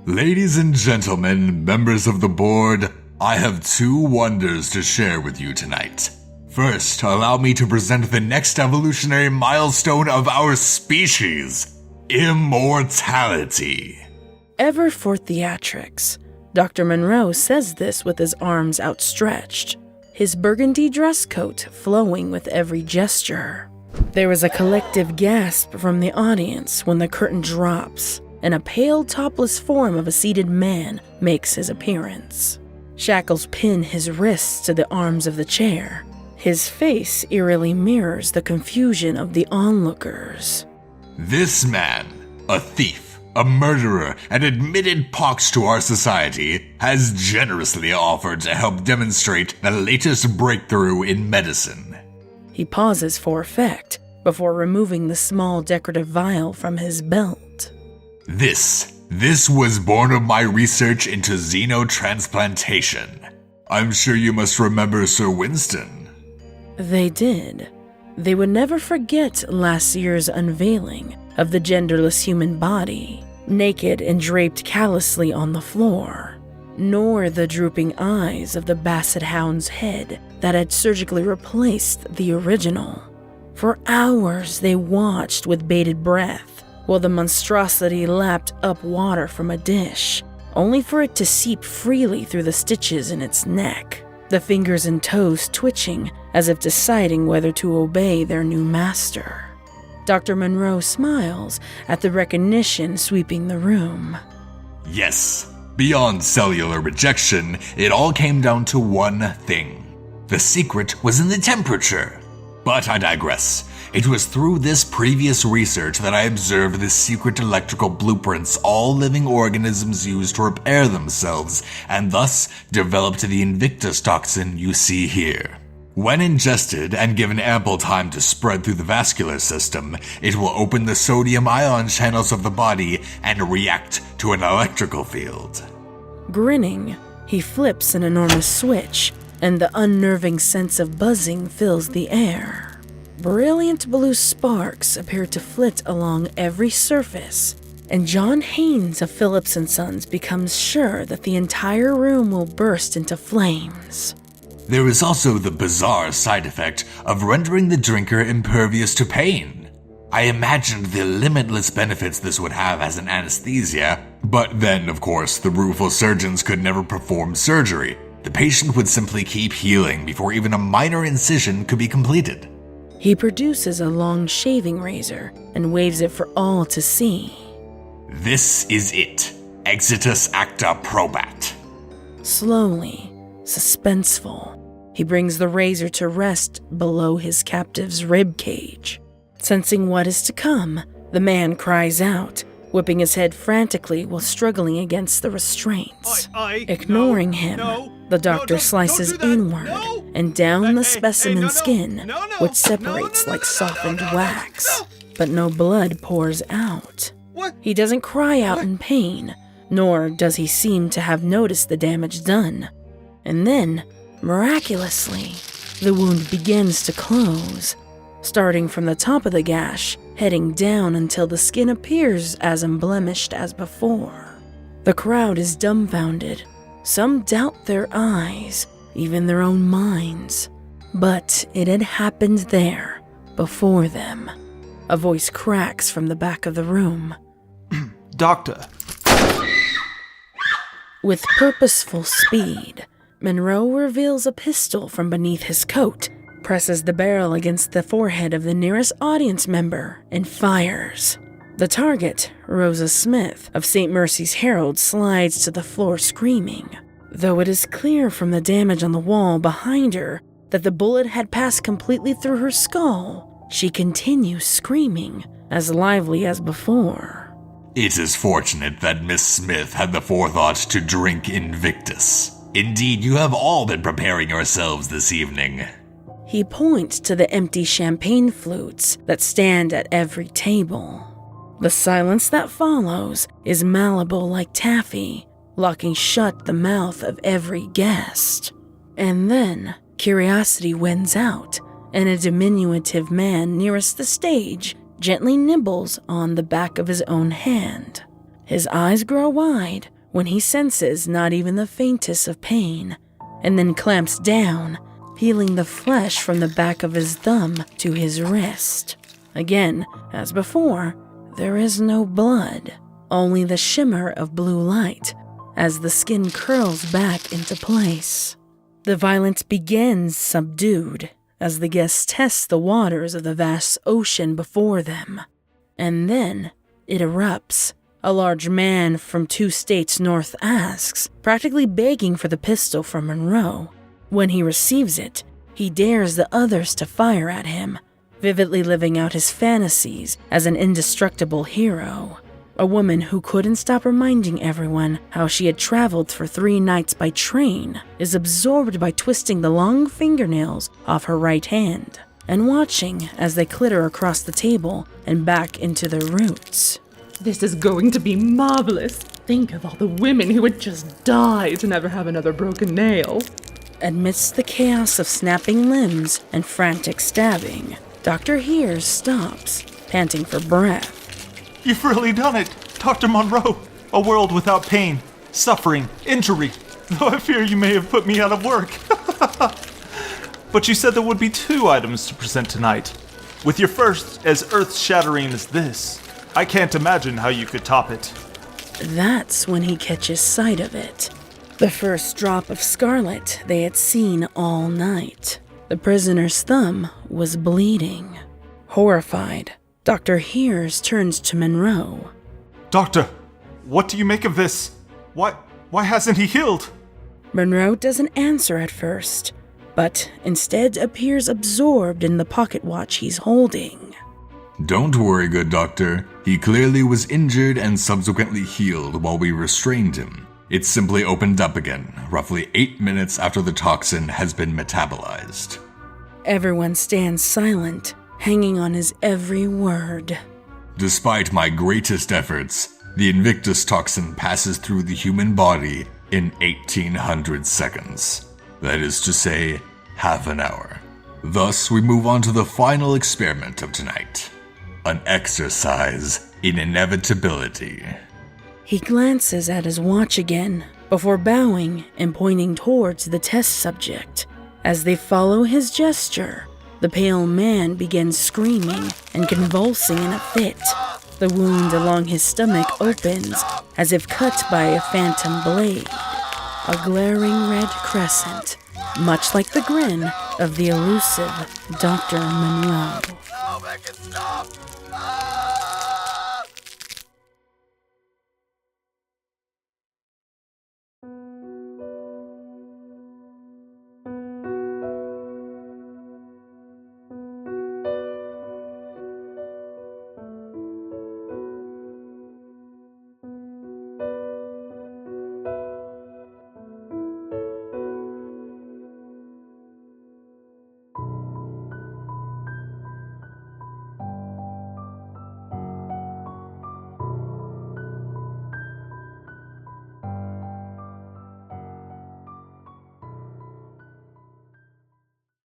Ladies and gentlemen, members of the board, I have two wonders to share with you tonight. First, allow me to present the next evolutionary milestone of our species, immortality. Ever for theatrics, Dr. Monroe says this with his arms outstretched, his burgundy dress coat flowing with every gesture. There is a collective gasp from the audience when the curtain drops and a pale, topless form of a seated man makes his appearance. Shackles pin his wrists to the arms of the chair. His face eerily mirrors the confusion of the onlookers. This man, a thief, a murderer, and admitted pox to our society, has generously offered to help demonstrate the latest breakthrough in medicine. He pauses for effect before removing the small decorative vial from his belt. This was born of my research into xenotransplantation. I'm sure you must remember Sir Winston. They did. They would never forget last year's unveiling of the genderless human body, naked and draped callously on the floor, nor the drooping eyes of the basset hound's head that had surgically replaced the original. For hours they watched with bated breath while the monstrosity lapped up water from a dish, only for it to seep freely through the stitches in its neck, the fingers and toes twitching as if deciding whether to obey their new master. Dr. Monroe smiles at the recognition sweeping the room. Yes, beyond cellular rejection, it all came down to one thing. The secret was in the temperature. But I digress. It was through this previous research that I observed the secret electrical blueprints all living organisms use to repair themselves, and thus developed the Invictus toxin you see here. When ingested and given ample time to spread through the vascular system, it will open the sodium ion channels of the body and react to an electrical field. Grinning, he flips an enormous switch, and the unnerving sense of buzzing fills the air. Brilliant blue sparks appear to flit along every surface, and John Haynes of Phillips & Sons becomes sure that the entire room will burst into flames. There is also the bizarre side effect of rendering the drinker impervious to pain. I imagined the limitless benefits this would have as an anesthesia, but then, of course, the rueful surgeons could never perform surgery. The patient would simply keep healing before even a minor incision could be completed. He produces a long shaving razor and waves it for all to see. This is it. Exitus acta probat. Slowly, suspenseful, he brings the razor to rest below his captive's rib cage. Sensing what is to come, the man cries out, whipping his head frantically while struggling against the restraints. Ignoring him, the doctor slices inward and down the specimen skin, which separates like softened wax, but no blood pours out. He doesn't cry out in pain, nor does he seem to have noticed the damage done. And then, miraculously, the wound begins to close, starting from the top of the gash, heading down until the skin appears as unblemished as before. The crowd is dumbfounded. Some doubt their eyes, even their own minds. But it had happened there, before them. A voice cracks from the back of the room. Doctor. With purposeful speed, Monroe reveals a pistol from beneath his coat, presses the barrel against the forehead of the nearest audience member, and fires. The target, Rosa Smith of St. Mercy's Herald, slides to the floor screaming. Though it is clear from the damage on the wall behind her that the bullet had passed completely through her skull, she continues screaming, as lively as before. It is fortunate that Miss Smith had the forethought to drink Invictus. Indeed, you have all been preparing yourselves this evening. He points to the empty champagne flutes that stand at every table. The silence that follows is malleable like taffy, locking shut the mouth of every guest. And then, curiosity wins out, and a diminutive man nearest the stage gently nibbles on the back of his own hand. His eyes grow wide when he senses not even the faintest of pain, and then clamps down, peeling the flesh from the back of his thumb to his wrist. Again, as before, there is no blood, only the shimmer of blue light as the skin curls back into place. The violence begins subdued as the guests test the waters of the vast ocean before them. And then it erupts. A large man from 2 states north asks, practically begging for the pistol from Monroe. When he receives it, he dares the others to fire at him, vividly living out his fantasies as an indestructible hero. A woman who couldn't stop reminding everyone how she had traveled for 3 nights by train is absorbed by twisting the long fingernails off her right hand and watching as they clitter across the table and back into their roots. This is going to be marvelous. Think of all the women who would just die to never have another broken nail. Amidst the chaos of snapping limbs and frantic stabbing, Dr. Hearz stops, panting for breath. You've really done it, Dr. Monroe. A world without pain, suffering, injury. Though I fear you may have put me out of work. But you said there would be 2 items to present tonight. With your first as earth-shattering as this, I can't imagine how you could top it. That's when he catches sight of it. The first drop of scarlet they had seen all night. The prisoner's thumb was bleeding. Horrified, Dr. Hearz turns to Monroe. Doctor, what do you make of this? Why hasn't he healed? Monroe doesn't answer at first, but instead appears absorbed in the pocket watch he's holding. Don't worry, good doctor. He clearly was injured and subsequently healed while we restrained him. It simply opened up again, roughly 8 minutes after the toxin has been metabolized. Everyone stands silent, hanging on his every word. Despite my greatest efforts, the Invictus toxin passes through the human body in 1800 seconds. That is to say, half an hour. Thus, we move on to the final experiment of tonight. An exercise in inevitability. He glances at his watch again, before bowing and pointing towards the test subject. As they follow his gesture, the pale man begins screaming and convulsing in a fit. The wound along his stomach opens, as if cut by a phantom blade. A glaring red crescent, much like the grin of the elusive Dr. Monroe. Oh, make it stop!